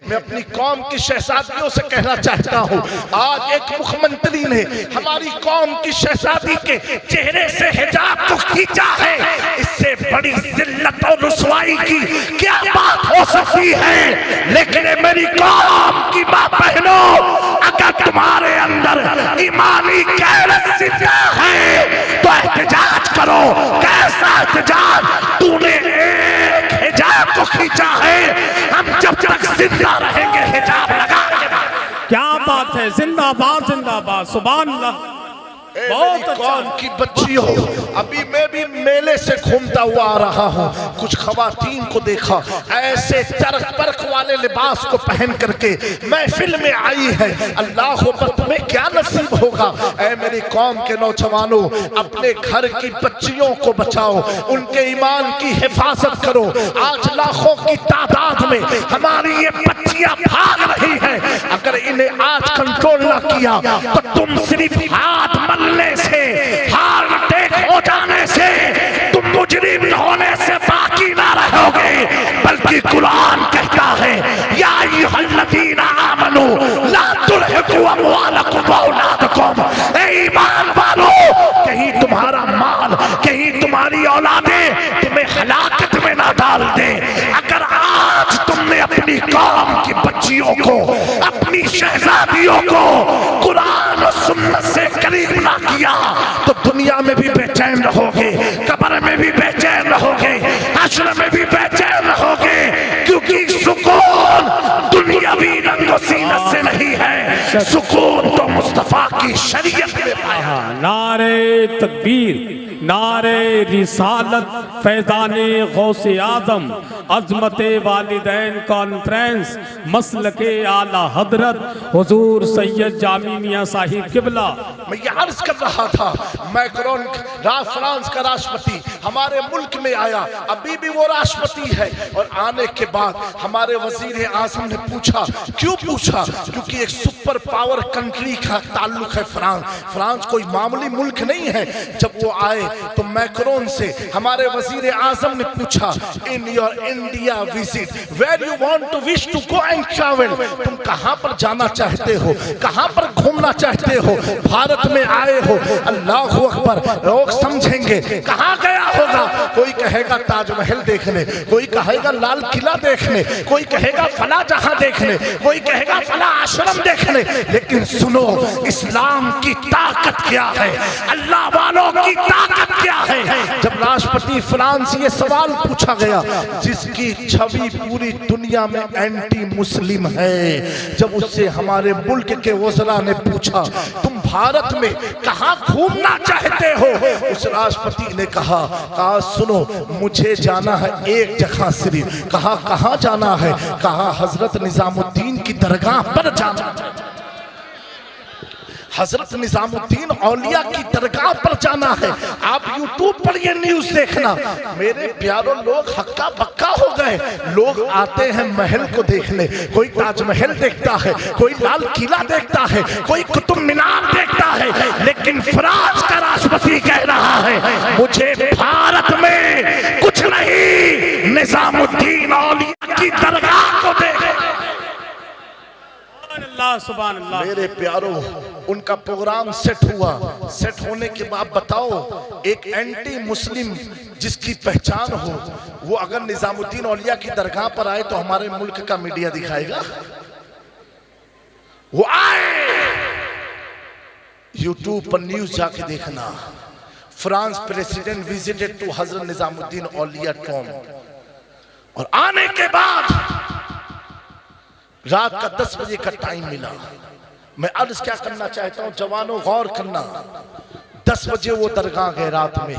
मैं अपनी कौम की शहजादियों से कहना चाहता हूँ, आज एक मुख्यमंत्री ने हमारी कौम की शहजादी के चेहरे से हिजाब को खींचा है। इससे बड़ी जिल्लत और रुसवाई की क्या बात हो सकती है। लेकिन मेरी कौम की माँ बहनों, अगर तुम्हारे अंदर ईमानी गैरत जिंदा है तो एहतजाज करो। कैसा एहतजाज? तूने एक हिजाब को खींचा है, हम जब तक जिंदा रहेंगे हिजाब लगा के। क्या बात है, जिंदाबाद जिंदाबाद, सुभान अल्लाह। बहुत कौम की बच्चियों, अभी मैं भी मेले से घूमता हुआ आ रहा हूँ, कुछ खवातीन को देखा ऐसे चरख परख वाले लिबास को पहन करके महफिल में आई है। अल्लाह तुम्हें क्या नसीब होगा। ऐ मेरी कौम के नौजवानों, अपने घर की बच्चियों को बचाओ, उनके ईमान की हिफाजत करो। आज लाखों की तादाद में हमारी ये बच्चियां भाग रही है। अगर इन्हें आज कंट्रोल ना किया तो तुम सिर्फ हाथ मलने से, हार्ट अटैक हो जाने से, तुम मुजरिम होने से बाकी ना रहोगे। बल्कि कुरान कहता है, या अय्युहल्लज़ीना आमनू ला तुल्हिकुम अमवालकुम व औलादकुम। ए ईमान वालों, कहीं तुम्हारा माल, कहीं तुम्हारी औलादें तुम्हें हलाकत में ना डाल दे। अगर आज तुमने अपनी कौम की बच्चियों को, अपनी शहजादियों को कुरान और सुन्नत से करीब ना किया तो दुनिया में भी बेचैन रहोगे, कब्र में भी बेचैन रहोगे, हश्र में भी बेचैन रहोगे। क्योंकि सुकून दुनियावी रंगो सीनत से नहीं है, सुकून तो मुस्तफा की शरीयत में पाया। नारे तकबीर, नारे रिसालत, फैज़ाने गौसे आज़म, अज़मते वालिदैन कॉन्फ्रेंस, मसलके आला हजरत हुजूर सैयद जामी मियां साहिब किबला। मैं ये अर्ज कर रहा था, मैक्रोन फ्रांस का राष्ट्रपति हमारे मुल्क में आया, अभी भी वो राष्ट्रपति है। और आने के बाद हमारे वजीर आज़म ने पूछा, क्यों पूछा? क्योंकि एक सुपर पावर कंट्री का ताल्लुक है फ्रांस। फ्रांस कोई मामूली मुल्क नहीं है। जब वो आए तो मैक्रोन से हमारे वजीर आज़म ने पूछा, in your India visit where you want to wish to go and travel, तुम कहां पर जाना चाहते हो, कहां पर घूमना चाहते हो? भारत में आए हो, अल्लाह अकबर। लोग समझेंगे कहां गया होगा, कोई कहेगा ताजमहल देखने, कोई कहेगा लाल किला देखने, कोई कहेगा फला जहां देखने, कोई कहेगा फला आश्रम देखने। लेकिन सुनो, इस्लाम की ताकत क्या है, अल्लाह वालों की ताकत क्या है। जब राष्ट्रपति फ्रांस ये सवाल पूछा गया, जिसकी छवि पूरी दुनिया में एंटी मुस्लिम है, जब उससे हमारे मुल्क के वज़रा ने पूछा, तुम भारत में कहां घूमना चाहते हो, उस राष्ट्रपति ने कहा सुनो, मुझे जाना है एक जगह सिर्फ। कहा कहां जाना है? कहा हजरत निजामुद्दीन की दरगाह पर जाना। हजरत निजामुद्दीन औलिया की दरगाह पर जाना है। आप यूट्यूब पर ये न्यूज देखना। मेरे प्यारों, लोग हक्का बक्का हो गए। लोग आते हैं महल को देखने, कोई ताजमहल देखता है, कोई लाल किला देखता है, कोई कुतुब मीनार देखता है। लेकिन फ्रांस का राष्ट्रपति कह रहा है, मुझे भारत में कुछ नहीं, निजामुद्दीन औलिया की दरगाह को देखना। सुभान अल्लाह। मेरे प्यारों, उनका प्रोग्राम सेट हुआ। सेट होने के बाद बताओ, एक एंटी मुस्लिम जिसकी पहचान हो, वो अगर निजामुद्दीन औलिया की दरगाह पर आए तो हमारे मुल्क का मीडिया दिखाएगा? वो आए, यूट्यूब पर न्यूज जाके देखना, France president visited to Hazrat Nizamuddin Auliya Tom. और आने के बाद रात का 10 बजे का टाइम मिला। मैं अर्ज क्या करना चाहता हूं, जवानों गौर करना। 10 बजे वो दरगाह गए रात में,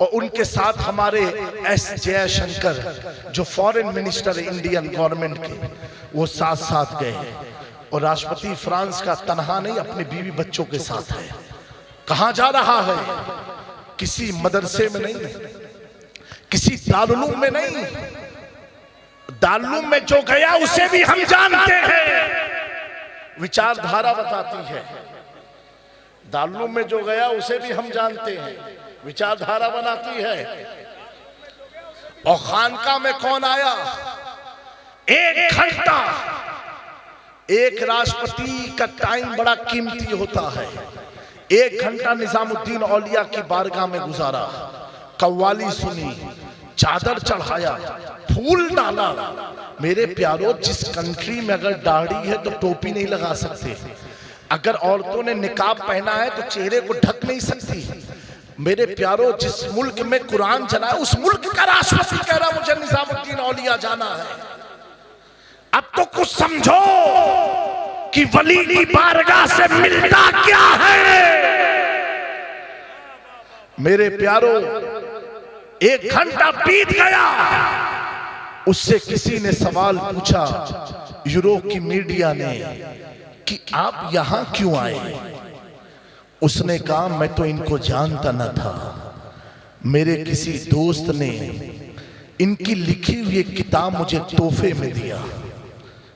और उनके साथ हमारे एस जयशंकर जो फॉरेन मिनिस्टर है इंडियन गवर्नमेंट के, वो साथ साथ गए। और राष्ट्रपति फ्रांस का तनहा नहीं, अपने बीवी बच्चों के साथ है। कहां जा रहा है? किसी मदरसे में नहीं, किसी दारुल में नहीं। दारुल में जो गया उसे भी हम जानते हैं, विचारधारा बताती है। दारुल में जो गया उसे भी हम जानते हैं, विचारधारा बनाती है। और खानका में कौन आया? 1 घंटा एक राष्ट्रपति का टाइम बड़ा कीमती होता है। 1 घंटा निजामुद्दीन औलिया की बारगाह में गुजारा, कव्वाली सुनी, चादर चढ़ाया, फूल डाला। मेरे प्यारों, जिस कंट्री में अगर दाढ़ी है तो टोपी नहीं लगा सकते, अगर औरतों ने निकाब पहना है तो चेहरे को ढक नहीं सकती। मेरे प्यारों, जिस मुल्क में कुरान चला है उस मुल्क का राष्ट्रपति कह रहा मुझे निजामुद्दीन औलिया जाना है। अब तो कुछ समझो कि वली की बारगाह से मिलता क्या है। मेरे प्यारों, 1 घंटा बीत गया, उससे किसी ने सवाल पूछा, यूरोप की मीडिया ने, कि आप यहां क्यों आए। उसने कहा मैं तो इनको जानता न था, मेरे किसी दोस्त ने इनकी लिखी हुई किताब मुझे तोहफे में दिया।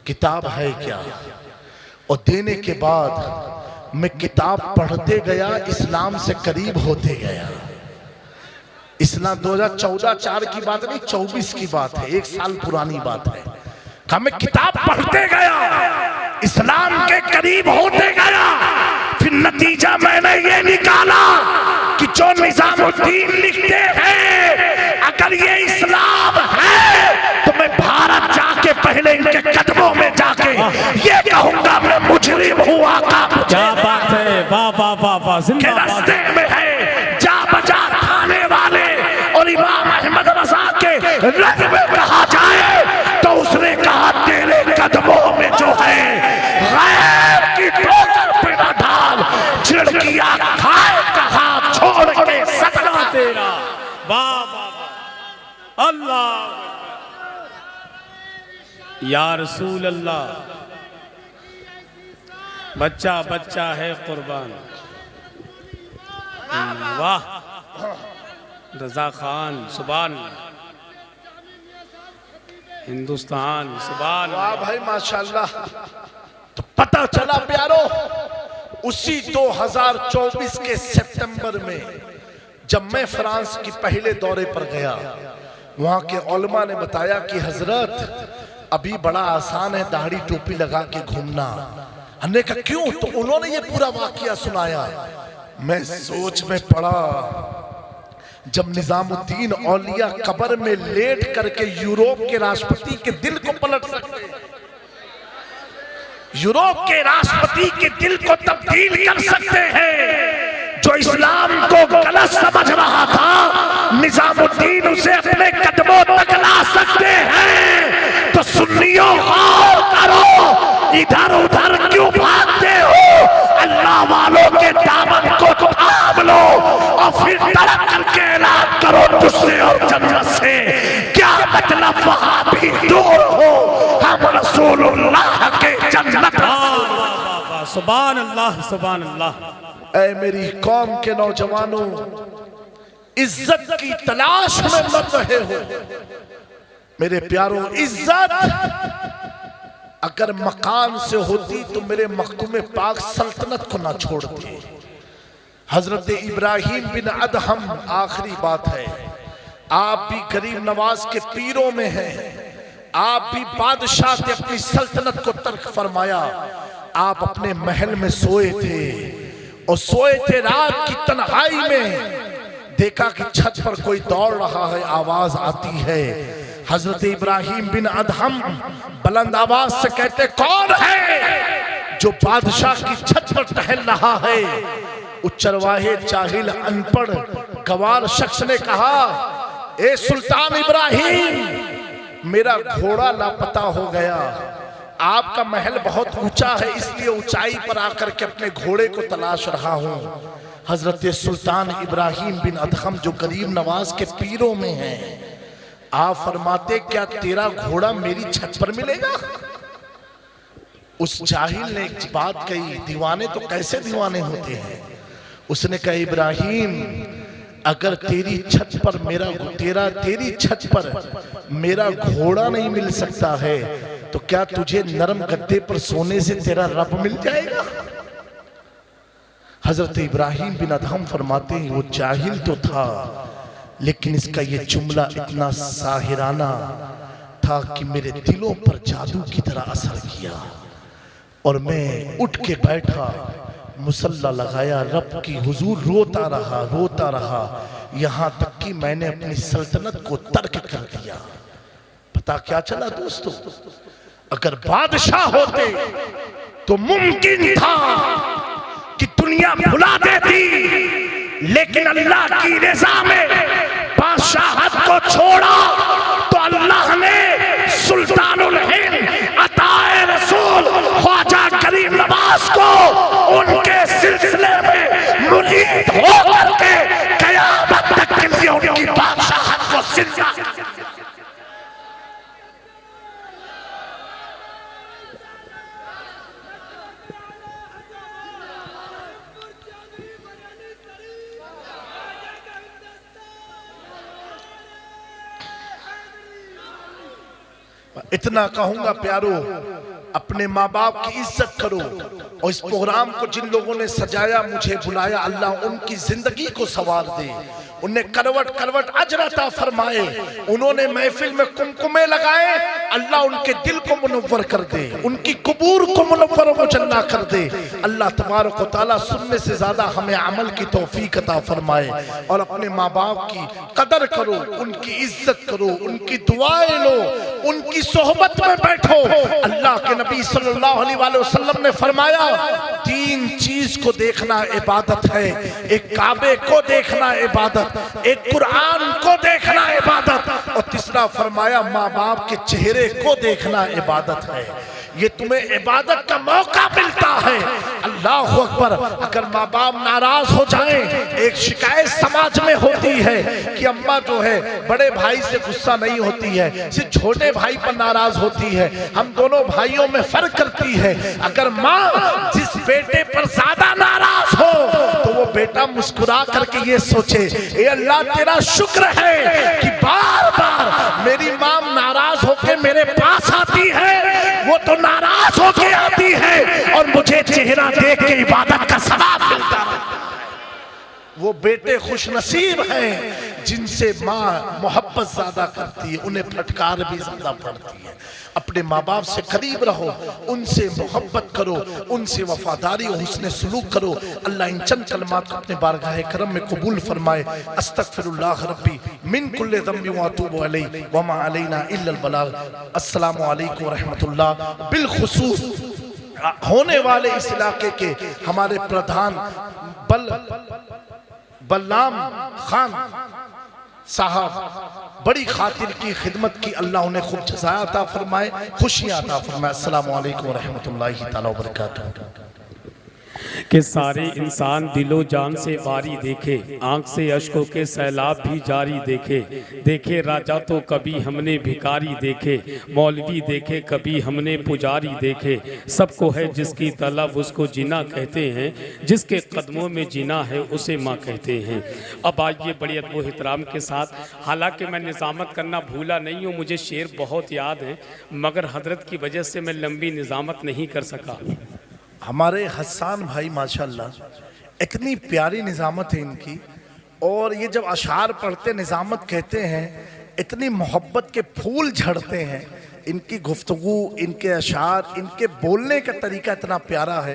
किताब है क्या? और देने के बाद मैं किताब पढ़ते गया, इस्लाम से करीब होते गया। इस्लाम 2014-4 की बात नहीं, 24 की बात है, 1 साल पुरानी बात है। कहा मैं किताब पढ़ते गया, इस्लाम के करीब होते गया। फिर नतीजा मैंने ये निकाला कि जो निजामुद्दीन लिखते हैं, अगर ये इस्लाम है तो मैं भारत जाके पहले इनके कदमों में जाके ये कहूंगा मैं मुजरिम हूँ आका। क्या बात है, वाह वाह वाह वाह, जिंदाबाद। रास्ते में है जा बजा खाने वाले और इमाम अहमद रजा के रंग में कहा जाए तो उसने कहा तेरे कदमों में जो है गैर की ठोकर पे न डाल, चिड़किया खाए कहा छोड़ के सदका तेरा। वाह वाह वाह, अल्लाह या रसूल अल्लाह। बच्चा बच्चा है कुर्बान। वाह रजा खान, सुभान हिंदुस्तान, सुभान। वाह भाई माशाल्लाह। तो पता चला प्यारो, उसी 2024 के सितंबर में जब मैं फ्रांस की पहले दौरे पर गया, वहां के उलमा ने बताया कि हजरत अभी बड़ा आसान है दाढ़ी टोपी लगा के घूमना। हमने कहा क्यों? तो उन्होंने ये पूरा वाकया सुनाया। मैं सोच में पड़ा, जब निजामुद्दीन औलिया कब्र में लेट करके यूरोप के राष्ट्रपति के दिल को पलट सकते, यूरोप के राष्ट्रपति के दिल को तब्दील कर सकते हैं, जो इस्लाम को गलत समझ रहा था निजामुद्दीन उसे अपने कदमों तक ला सकते हैं। तो सुन्नियों गौर करो, इधर उधर क्यों भागते हो? अल्लाह वालों के दामन को थाम लो और फिर तड़प करके ऐलान करो तुझसे और जन्नत से। क्या मतलब वहां भी दूर हो, हम रसूलुल्लाह के जन्नत। सुभान अल्लाह, सुभान अल्लाह। ऐ मेरी कौम के नौजवानों, इज्जत की तलाश में मत रहे हो मेरे प्यारों। इज्जत अगर मकान से होती तो मेरे मखदूम पाक सल्तनत को ना छोड़ते। हजरत इब्राहिम बिन अदहम, आखिरी बात है, आप भी गरीब नवाज के पीरों में हैं, आप भी बादशाह थे, अपनी सल्तनत को तर्क फरमाया। आप अपने महल में सोए थे और सोए थे रात की तन्हाई में, देखा कि छत पर कोई दौड़ रहा है, आवाज आती है। हजरत इब्राहिम बिन अदहम बुलंद आवाज से कहते कौन है जो बादशाह की छत पर टहल रहा है? उस चरवाहे जाहिल अनपढ़ गवार शख्स ने कहा, ए सुल्तान इब्राहिम, मेरा घोड़ा लापता हो गया। आपका महल बहुत ऊंचा है, इसलिए ऊंचाई पर आकर के अपने घोड़े को तलाश रहा हूं। हजरत सुल्तान इब्राहिम बिन अदहम जो गरीब नवाज के पीरों में हैं, आप फरमाते क्या तेरा घोड़ा मेरी छत पर मिलेगा? उस जाहिल ने एक बात कही, दीवाने तो कैसे दीवाने होते हैं। उसने कहा इब्राहिम, अगर तेरी छत पर तेरी छत पर मेरा घोड़ा नहीं मिल सकता है तो क्या तुझे नरम गद्दे पर सोने से तेरा रब मिल जाएगा? हजरत इब्राहिम बिन अदहम फरमाते हैं वो जाहिल तो था, लेकिन इसका ये जुमला इतना साहिराना था कि मेरे दिलों पर जादू की तरह असर किया। और मैं उठ के बैठा, मुसल्ला लगाया, रब की हुजूर रोता रहा, यहां तक कि मैंने अपनी सल्तनत को तर्क कर दिया। पता क्या चला दोस्तों, अगर बादशाह होते तो मुमकिन था कि दुनिया भुला देती, लेकिन अल्लाह की रज़ा में बादशाहत को छोड़ा तो अल्लाह ने सुल्तानुल हिंद अताए रसूल ख्वाजा गरीब नवाज को उनके सिलसिले में मुरीद होकर के कयामत तक के लिए उनकी बादशाहत को जिंदा। इतना कहूंगा प्यारो, अपने माँ बाप की इज्जत करो। और इस प्रोग्राम को जिन लोगों ने सजाया, मुझे बुलाया, अल्लाह उनकी जिंदगी को सवार दे, उन्हें करवट करवट अजर अता फरमाए। उन्होंने महफिल में कुमकुमे लगाए, अल्लाह उनके दिल को मुनव्वर कर दे, उनकी कबूर को मुनव्वर व मुजल्ला कर दे। अल्लाह तबारक व तआला सुनने से ज्यादा हमें अमल की तौफीक अता फरमाए। और अपने माँ बाप की कदर करो, उनकी इज्जत करो, उनकी दुआएं लो, उनकी सोहबत में बैठो। अल्लाह के नबी सल्लल्लाहु अलैहि वसल्लम ने फरमाया, तीन चीज को देखना इबादत है। एक काबे को देखना इबादत, एक कुरान को देखना इबादत, और तीसरा फरमाया माँ बाप के चेहरे को देखना इबादत है। ये तुम्हें इबादत का मौका मिलता है। अल्लाह अकबर। अगर माँ बाप नाराज हो जाएं, एक शिकायत समाज में होती है कि अम्मा जो है बड़े भाई से गुस्सा नहीं होती है, सिर्फ छोटे भाई पर नाराज होती है, हम दोनों भाइयों में फर्क करती है। अगर माँ जिस बेटे पर ज्यादा नाराज हो तो वो बेटा मुस्कुरा करके ये सोचे, ए अल्लाह तेरा शुक्र है कि बार बार मेरी माँ नाराज होकर मेरे पास आती है, वो तो नाराज होके आती है और मुझे चेहरा देख के इबादत का सवाब मिलता है। वो बेटे खुश नसीब हैं जिनसे माँ मोहब्बत ज्यादा करती है, उन्हें फटकार भी ज्यादा पड़ती है। अपने माँ बाप से करीब रहो, उनसे मोहब्बत करो, उनसे वफादारी और हुस्न सुलूक करो। अल्लाह इन चंद कलमात को अपने बारगाह करम में कबूल फरमाए। अस्तगफिरुल्लाह रब्बी मिन कुल्लि ज़ंबि व अतूबु अलैहि व मा अलैना इल्लल बलाग। अस्सलामु अलैकुम व रहमतुल्लाह। बिलखुसूस होने वाले इस इलाके के हमारे प्रधान बल्लाम खान साहब, बड़ी खातिर की खिदमत की, अल्लाह उन्हें खूब जज़ा अता फरमाए, खुशियाँ अता फरमाए। अस्सलामु अलैकुम व रहमतुल्लाहि तआला व बरकातुहू। कि सारे इंसान दिलो जान से बारी देखे, आंख से अश्कों के सैलाब भी जारी देखे। देखे राजा तो कभी हमने भिखारी देखे, मौलवी देखे कभी हमने पुजारी देखे। सबको है जिसकी तलब उसको जीना कहते हैं, जिसके कदमों में जीना है उसे माँ कहते हैं। अब आइए बड़ी अदब व एहतराम के साथ, हालांकि मैं निज़ामत करना भूला नहीं हूँ, मुझे शेर बहुत याद है, मगर हजरत की वजह से मैं लंबी निज़ामत नहीं कर सका। हमारे हसन भाई माशाल्लाह, इतनी प्यारी निज़ामत है इनकी, और ये जब अशार पढ़ते निज़ामत कहते हैं, इतनी मोहब्बत के फूल झड़ते हैं। इनकी गुफ्तगू, इनके अशार, इनके बोलने का तरीका इतना प्यारा है।